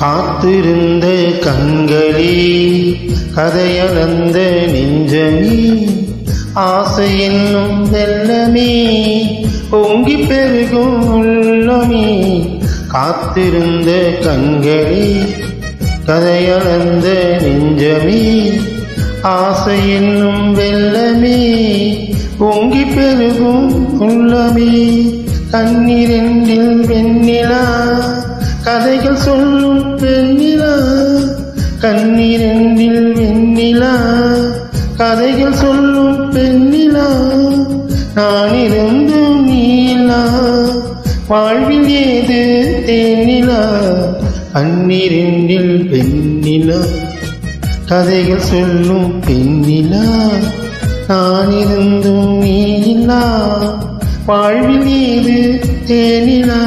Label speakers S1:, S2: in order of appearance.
S1: காத்திருந்த கண்களே, கதையளந்த நெஞ்சமே, ஆசை என்னும் வெள்ளமே, பொங்கி பெருகும் உள்ளமே. காத்திருந்த கண்களே, கதையளந்த நெஞ்சமே, ஆசை என்னும் வெள்ளமே, பொங்கி பெருகும் உள்ளமே. கண்ணிரண்டில் வெண்ணிலா, கதைகள் சொல்லும் பெண்ணிலா. கண்ணிரண்டில் வெண்ணிலா, கதைகள் சொல்லும் பெண்ணிலா. நான் இருந்தும் நீலா, வாழ்வில் ஏது தேனிலா. கண்ணிரண்டில் வெண்ணிலா, கதைகள் சொல்லும் பெண்ணிலா. நான் இருந்தும் நீலா, வாழ்வில் ஏது தேனிலா.